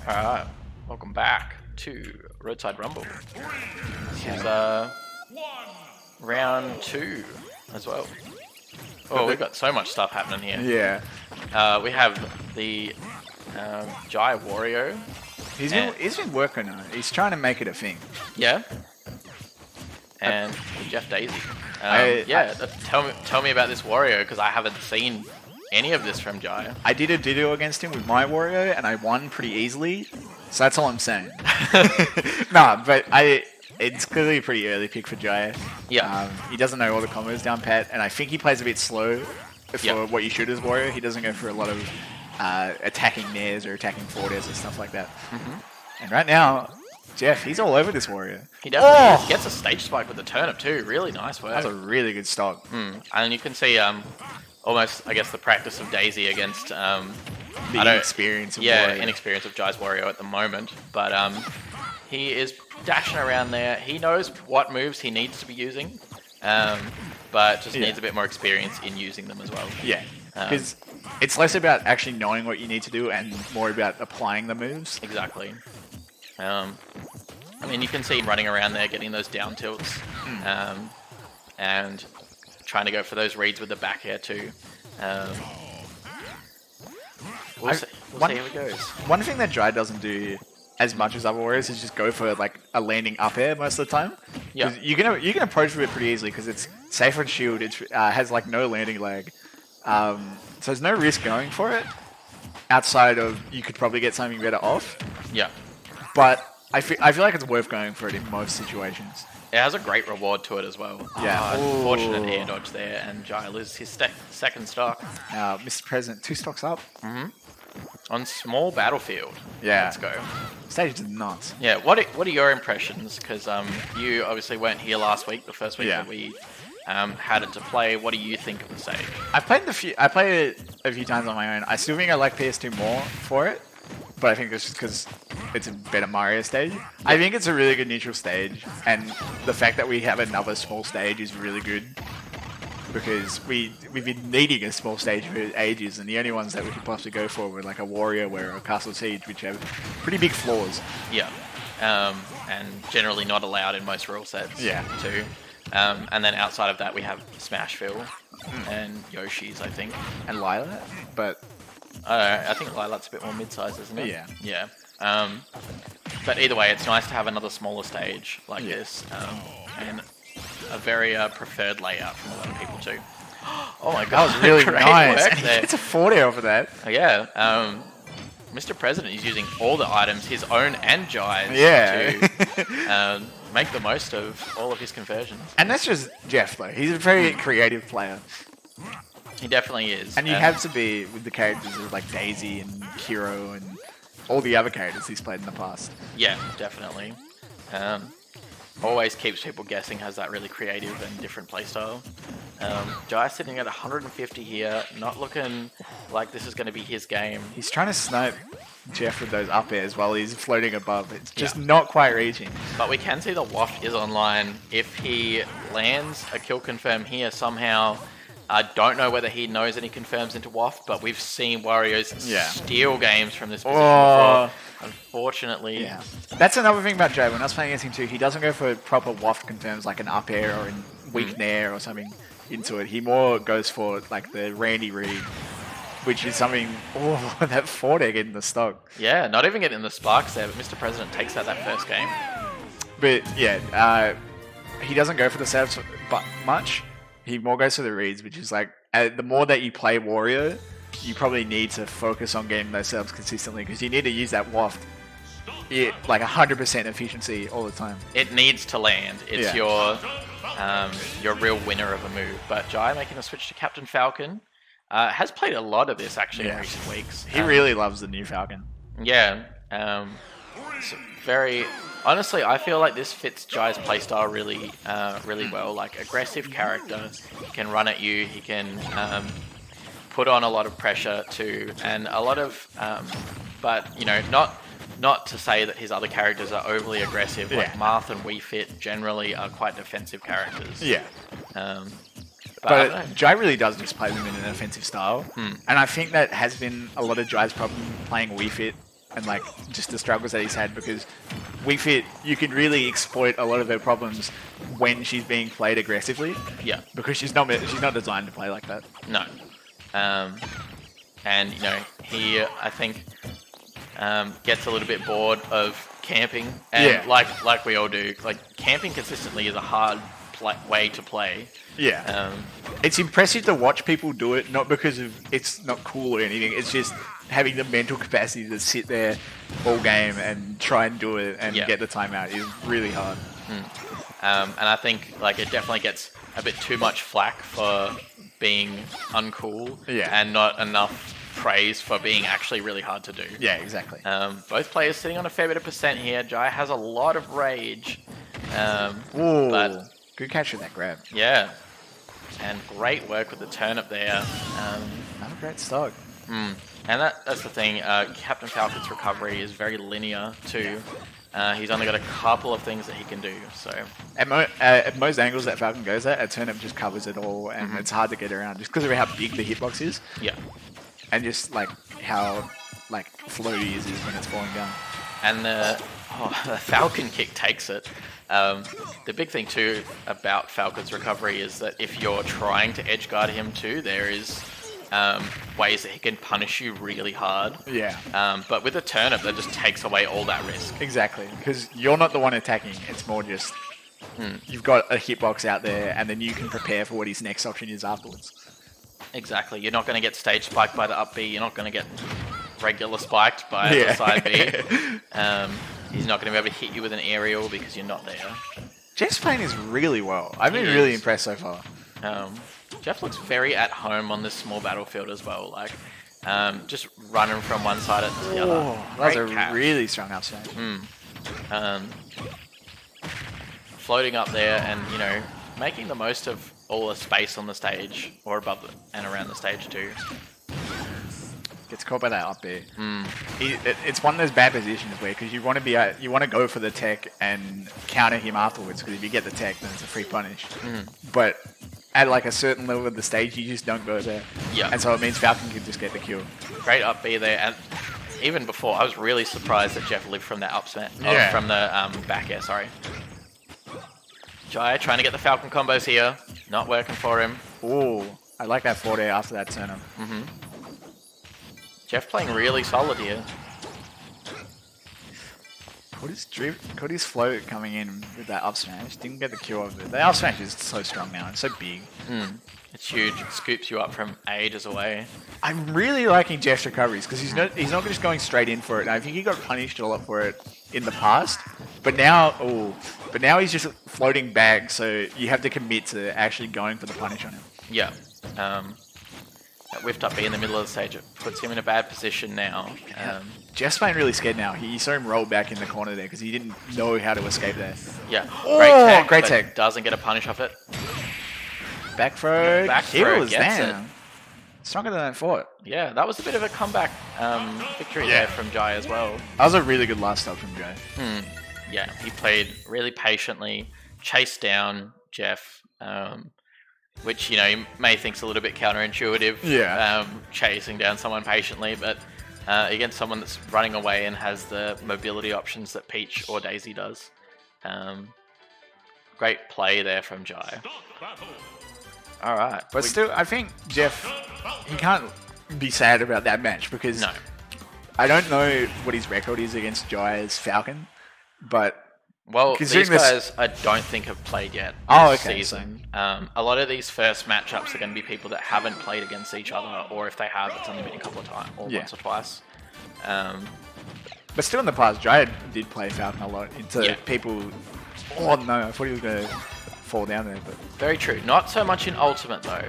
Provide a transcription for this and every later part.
Alright, welcome back to Roadside Rumble. This is round 2 as well. Oh, we've got so much stuff happening here. Yeah. We have the Jai Wario. He's been working on it. He's trying to make it a thing. Yeah. And Jeff Daisy. Tell me about this Wario, because I haven't seen any of this from Jai. I did a Ditto against him with my Wario, and I won pretty easily. So that's all I'm saying. Nah, but it's clearly a pretty early pick for Jai. Yeah. He doesn't know all the combos down pat, and I think he plays a bit slow for what you should as Wario. He doesn't go for a lot of attacking nairs or attacking forwards and stuff like that. Mm-hmm. And right now, Jeff, he's all over this Wario. He definitely is. Gets a stage spike with the turnip too. Really nice work. That's a really good stock. And you can see almost, I guess, the practice of Daisy against the inexperience of Wario. Inexperience of Jai's Wario at the moment. But he is dashing around there. He knows what moves he needs to be using, but just needs a bit more experience in using them as well. Yeah, because it's less about actually knowing what you need to do and more about applying the moves. Exactly. I mean, you can see him running around there, getting those down tilts, and trying to go for those reads with the back air too. We'll see how it goes. One thing that Jai doesn't do as much as other warriors is just go for like a landing up air most of the time. Yeah, you can approach with it pretty easily because it's safer on shield. It has like no landing lag, so there's no risk going for it. Outside of you could probably get something better off. Yeah, but I feel like it's worth going for it in most situations. It has a great reward to it as well. Yeah. Unfortunate air dodge there, and Jai loses his second stock. Mr. President, 2 stocks up. On small battlefield. Yeah. Let's go. Stage is nuts. Yeah. What are your impressions? Because you obviously weren't here last week, the first week that we had it to play. What do you think of the stage? I played it a few times on my own. I still think I like PS2 more for it, but I think it's just because it's a better Mario stage. Yeah. I think it's a really good neutral stage, and the fact that we have another small stage is really good because we've been needing a small stage for ages, and the only ones that we could possibly go for were like a WarioWare or a Castle Siege, which have pretty big flaws. Yeah, and generally not allowed in most rule sets. Yeah. Too. And then outside of that, we have Smashville and Yoshi's, I think, and Lilat, but I think Lilat's a bit more mid-sized, isn't it? Yeah. Yeah. But either way, it's nice to have another smaller stage like this, and a very preferred layout from a lot of people too. Oh my god, that was really nice. Work there. It's a 40 over that. Yeah. Mr. President is using all the items, his own and Jai's, to make the most of all of his conversions. And that's just Jeff, though. He's a very creative player. He definitely is. And you have to be with the characters of like Daisy and Hero and all the other characters he's played in the past. Yeah, definitely. Always keeps people guessing, has that really creative and different playstyle. Jai sitting at 150 here, not looking like this is going to be his game. He's trying to snipe Jeff with those up airs while he's floating above. It's just not quite reaching. But we can see the waft is online. If he lands a kill confirm here somehow, I don't know whether he knows any confirms into waft, but we've seen Wario's steal games from this position before. Unfortunately. Yeah. That's another thing about Jai. When I was playing against him too, he doesn't go for proper waft confirms like an up air or a weak nair or something into it. He more goes for like the Randy Reed, which is something, that forward air getting the stock. Yeah, not even getting the sparks there, but Mr. President takes out that first game. But yeah, he doesn't go for the setups much. He more goes for the reads, which is like, the more that you play Wario, you probably need to focus on getting those setups consistently because you need to use that waft like 100% efficiency all the time. It needs to land. It's your real winner of a move. But Jai making a switch to Captain Falcon has played a lot of this actually in recent weeks. He really loves the new Falcon. Yeah. It's very... Honestly, I feel like this fits Jai's playstyle really well. Like, aggressive character, he can run at you, he can put on a lot of pressure too, and a lot of... but, you know, not to say that his other characters are overly aggressive. Like, Marth and Wii Fit generally are quite defensive characters. Yeah. But Jai really does just play them in an offensive style. And I think that has been a lot of Jai's problem playing Wii Fit and like just the struggles that he's had, because you can really exploit a lot of her problems when she's being played aggressively. Yeah. Because she's not designed to play like that. No. And you know, he I think gets a little bit bored of camping, and like we all do, like camping consistently is a hard way to play. Yeah. It's impressive to watch people do it, not because of it's not cool or anything. It's just having the mental capacity to sit there all game and try and do it and get the timeout is really hard. And I think like it definitely gets a bit too much flack for being uncool, and not enough praise for being actually really hard to do. Yeah, exactly. Both players sitting on a fair bit of percent here. Jai has a lot of rage. Ooh, but good catch with that grab. Yeah. And great work with the turnip there. Another great stock. And that's the thing. Captain Falcon's recovery is very linear too. He's only got a couple of things that he can do. So at most angles that Falcon goes at, a turnip just covers it all, and it's hard to get around just because of how big the hitbox is. Yeah. And just like how like floaty it is when it's falling down. And the Falcon kick takes it. The big thing too about Falcon's recovery is that if you're trying to edge guard him too, there is ways that he can punish you really hard. Yeah. But with a turnip, that just takes away all that risk. Exactly, because you're not the one attacking. It's more just you've got a hitbox out there, and then you can prepare for what his next option is afterwards. Exactly. You're not going to get stage spiked by the up B. You're not going to get regular spiked by the side B. He's not going to be able to hit you with an aerial because you're not there. Jeff's playing this really well. I've been really impressed so far. Jeff looks very at home on this small battlefield as well. Like, just running from one side to the other. That was a really strong up smash. Floating up there and, you know, making the most of all the space on the stage, or above and around the stage too. Gets caught by that up B. It's one of those bad positions where, because you want to go for the tech and counter him afterwards, because if you get the tech, then it's a free punish. But at like a certain level of the stage, you just don't go there. Yeah. And so it means Falcon can just get the kill. Great up B there, and even before, I was really surprised that Jeff lived from that up smash. From the back air, sorry. Jai trying to get the Falcon combos here. Not working for him. Ooh, I like that forward air after that turnip. Jeff playing really solid here. Caught his float coming in with that up smash. Didn't get the kill of it. The up smash is so strong now. It's so big. It's huge. It scoops you up from ages away. I'm really liking Jeff's recoveries, because he's not just going straight in for it. And I think he got punished a lot for it in the past, but now he's just floating back. So you have to commit to actually going for the punish on him. Yeah. That whiffed up B in the middle of the stage, it puts him in a bad position now. Jeff's playing really scared now. He saw him roll back in the corner there because he didn't know how to escape there. Yeah. Great tech. Doesn't get a punish off it. Back throw. Kills, damn. Stronger than I thought. Yeah, that was a bit of a comeback victory there from Jai as well. That was a really good last stop from Jai. Yeah, he played really patiently, chased down Jeff, which, you know, you may think's a little bit counterintuitive. Chasing down someone patiently, but against someone that's running away and has the mobility options that Peach or Daisy does. Great play there from Jai. All right, but still, I think Jeff, he can't be sad about that match, because I don't know what his record is against Jai's Falcon, but these guys I don't think have played yet this season. A lot of these first matchups are going to be people that haven't played against each other, or if they have, it's only been a couple of times, or once or twice. But still in the past, Jai did play Falcon a lot into people. Oh no, I thought he was going to fall down there. But very true. Not so much in Ultimate though.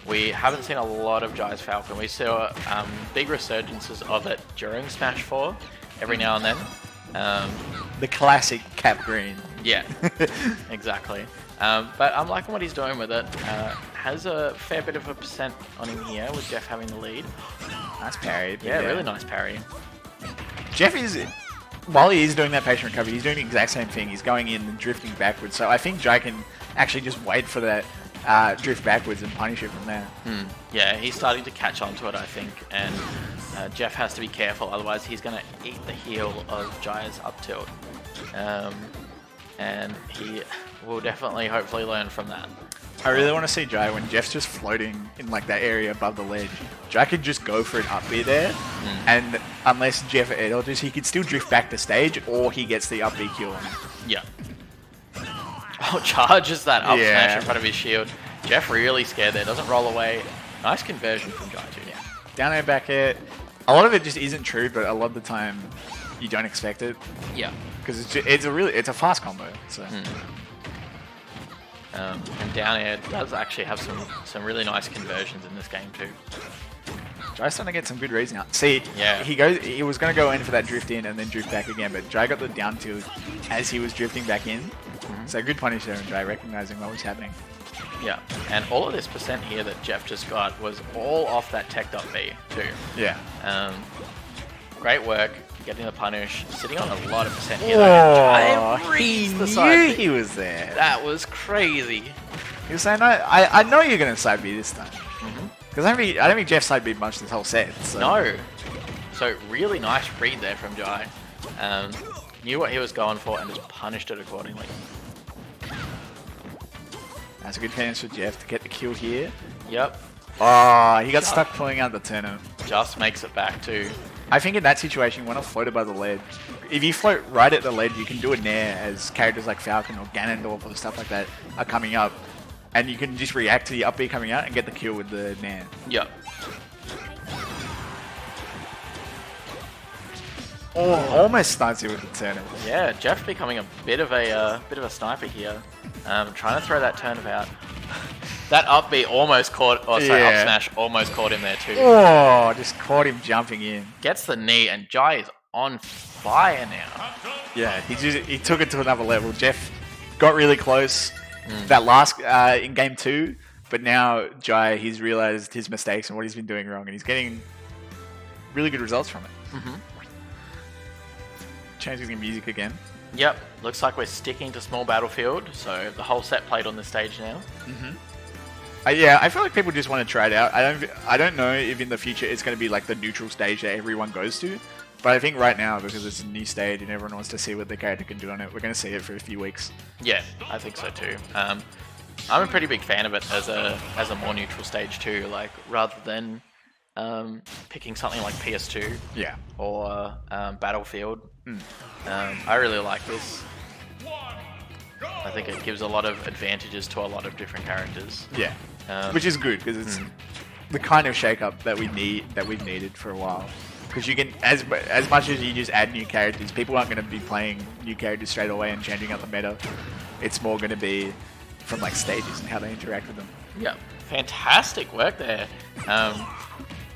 We haven't seen a lot of Jai's Falcon. We saw big resurgences of it during Smash 4 every now and then. The classic Cap Green. Yeah, exactly. But I'm liking what he's doing with it. Has a fair bit of a percent on him here, with Jeff having the lead. Nice parry. Yeah, really nice parry. Jeff is, while he is doing that patient recovery, he's doing the exact same thing. He's going in and drifting backwards. So I think Jai can actually just wait for that drift backwards and punish it from there. Yeah, he's starting to catch on to it, I think, and Jeff has to be careful, otherwise he's going to eat the heel of Jai's up tilt. And he will definitely, hopefully, learn from that. I really want to see Jai when Jeff's just floating in like that area above the ledge. Jai could just go for an up B there, and unless Jeff air dodges, he could still drift back to stage, or he gets the up B kill on him. Yeah. Oh, charges that up smash in front of his shield. Jeff really scared there, doesn't roll away. Nice conversion from Jai2go. Yeah. Down air, back air. A lot of it just isn't true, but a lot of the time you don't expect it. Yeah. Because it's a fast combo. So. And down air does actually have some really nice conversions in this game too. Jai's starting to get some good reads now. See, yeah. he was going to go in for that drift in and then drift back again, but Jai got the down tilt as he was drifting back in. So good punish there, and Jai recognizing what was happening. Yeah, and all of this percent here that Jeff just got was all off that tech up B too. Yeah. Great work, getting the punish, sitting on a lot of percent here. Oh, he knew he was there. That was crazy. He was saying, I know you're going to side B this time. Because I don't think Jeff side B much this whole set. So. No. So really nice read there from Jai. Knew what he was going for and just punished it accordingly. That's a good chance for Jeff to get the kill here. Yep. Oh, he got stuck pulling out the turnip. Just makes it back too. I think in that situation, you want to float above the ledge. If you float right at the ledge, you can do a nair as characters like Falcon or Ganondorf or stuff like that are coming up. And you can just react to the up B coming out and get the kill with the nair. Yep. Oh, almost starts you with the turnip. Yeah, Jeff becoming a bit of a sniper here. Trying to throw that turnip out. That up B almost caught, up smash almost caught him there too. Oh, just caught him jumping in. Gets the knee, and Jai is on fire now. Yeah, he took it to another level. Jeff got really close that last in game 2, but now Jai, he's realized his mistakes and what he's been doing wrong, and he's getting really good results from it. Changing music again. Yep, looks like we're sticking to small battlefield, so the whole set played on this stage now. Yeah, I feel like people just want to try it out. I don't know if in the future it's going to be like the neutral stage that everyone goes to, but I think right now, because it's a new stage and everyone wants to see what the character can do on it, we're going to see it for a few weeks. Yeah, I think so too. I'm a pretty big fan of it as a more neutral stage too, like rather than picking something like PS2 or Battlefield. I really like this. I think it gives a lot of advantages to a lot of different characters. Yeah, which is good because it's the kind of shake-up that we've needed for a while. Because you can, as much as you just add new characters, people aren't going to be playing new characters straight away and changing up the meta. It's more going to be from like stages and how they interact with them. Yeah, fantastic work there.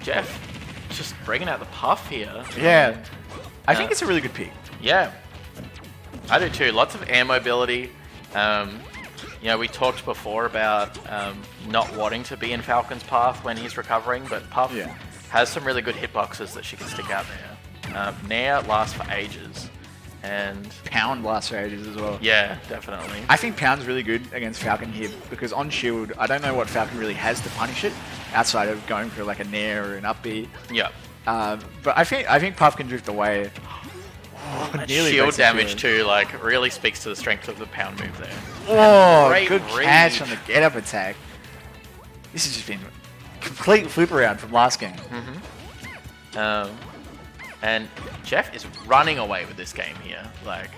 Jeff just bringing out the puff here. Yeah, I think it's a really good pick. Yeah, I do too. Lots of air mobility. You know, we talked before about not wanting to be in Falcon's path when he's recovering, but Puff has some really good hitboxes that she can stick out there. Nair lasts for ages. And Pound lasts for ages as well. Yeah, definitely. I think Pound's really good against Falcon here because on shield, I don't know what Falcon really has to punish it outside of going for like a Nair or an up B. Yeah. But I think Puff can drift away. Shield damage too, like, really speaks to the strength of the Pound move there. Oh, great good catch on the get-up attack. This has just been a complete flip around from last game. And Jeff is running away with this game here. Like,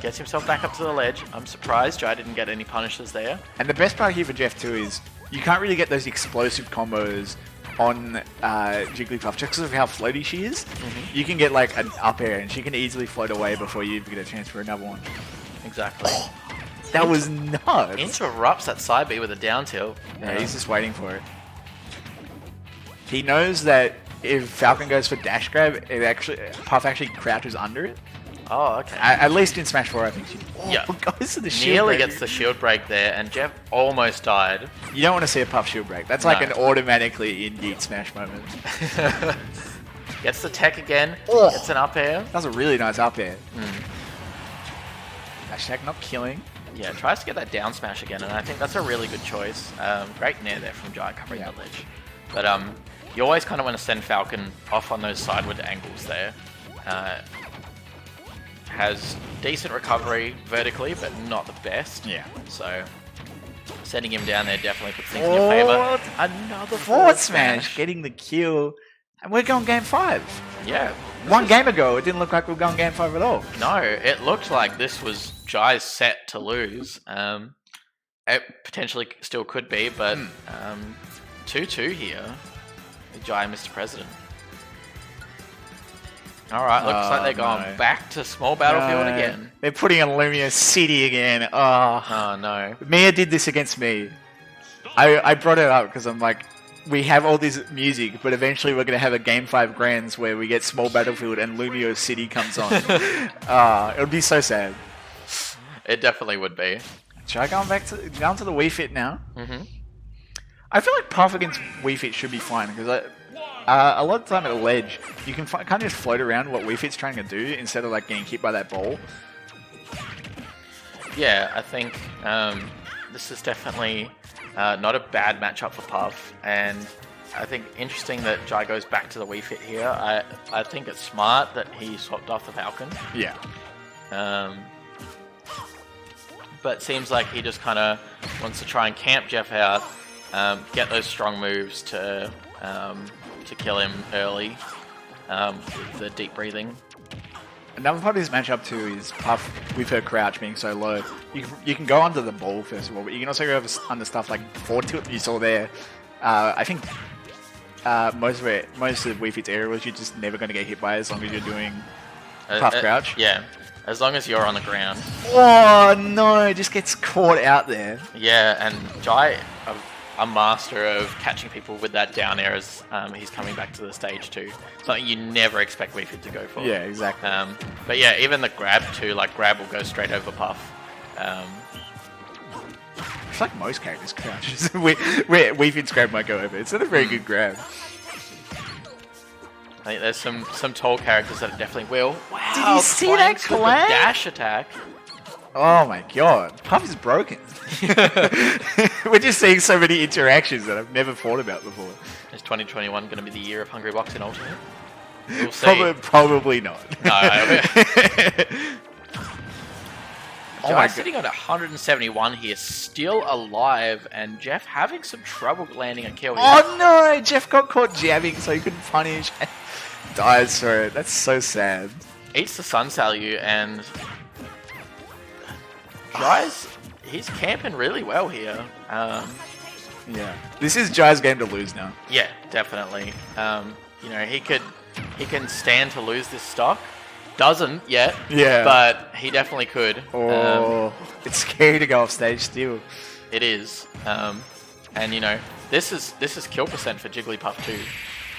gets himself back up to the ledge. I'm surprised Jai didn't get any punishes there. And the best part here for Jeff too is you can't really get those explosive combos on Jigglypuff just because of how floaty she is. You can get like an up air and she can easily float away before you even get a chance for another one. Exactly. That was nuts. Interrupts that side B with a down tilt. Yeah, he's just waiting for it. He knows that if Falcon goes for dash grab, Puff actually crouches under it. Oh, okay. At least in Smash 4, I think she goes to the shield Nearly break. gets the shield break there, and Jeff almost died. You don't want to see a Puff shield break. That's like an automatically in Yeet Smash moment. Gets the tech again. Gets an up air. That was a really nice up air. Dash attack not killing. Yeah, tries to get that down smash again, and I think that's a really good choice. Great nair there from Jai covering the ledge. But you always kind of want to send Falcon off on those sideward angles there. Has decent recovery vertically, but not the best. Yeah. So sending him down there definitely puts things in your favor. Another forward smash, getting the kill. And we're going game 5. Yeah. One game ago, it didn't look like we were going game 5 at all. No, it looked like this was Jai's set to lose. It potentially still could be, but 2-2 here. Jai, Mr. President. Alright, looks like they're going back to small battlefield again. They're putting in Lumia City again. Oh no. Mia did this against me. I brought it up because I'm like, we have all this music, but eventually we're going to have a Game 5 Grands where we get small battlefield and Lumio City comes on. It would be so sad. It definitely would be. Should I go back to the Wii Fit now? I feel like Puff against Wii Fit should be fine because a lot of the time at a ledge, you can kind of just float around what Wii Fit's trying to do instead of like getting hit by that ball. Yeah, I think this is definitely not a bad matchup for Puff, and I think interesting that Jai goes back to the Wii Fit here. I think it's smart that he swapped off the Falcon. Yeah. But it seems like he just kind of wants to try and camp Jeff out, get those strong moves to kill him early with the deep breathing. Another part of this matchup too is Puff with her crouch being so low. You can go under the ball first of all, but you can also go under stuff like forward tilt you saw there. I think most of Wii Fit's aerials you're just never going to get hit by as long as you're doing Puff crouch. Yeah, as long as you're on the ground. Oh no, just gets caught out there. Yeah, and Jai, a master of catching people with that down air as he's coming back to the stage too. Something you never expect Wii Fit to go for. Yeah, exactly. But yeah, even the grab too, like grab will go straight over Puff. It's like most characters crouches. Wii Fit's grab might go over. It's not a very good grab. I think there's some tall characters that definitely will. Wow, did you see that clang? Dash attack. Oh my god, Puff is broken. We're just seeing so many interactions that I've never thought about before. Is 2021 going to be the year of Hungry Boxing Ultimate? We'll see. Probably not. No. Oh my sitting on 171 here, still alive, and Jeff having some trouble landing a kill here. Oh no, Jeff got caught jabbing so he couldn't punish. Dies for it. That's so sad. Eats the Sun Salute, and Jai's, he's camping really well here. Yeah, this is Jai's game to lose now. Yeah, definitely. You know, he can stand to lose this stock. Doesn't yet. Yeah. But he definitely could. Oh, it's scary to go off stage still. It is. And you know, this is kill percent for Jigglypuff too.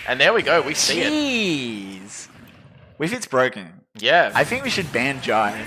And there we go. We see it. Jeez. Wii Fit's broken. Yeah. I think we should ban Jai.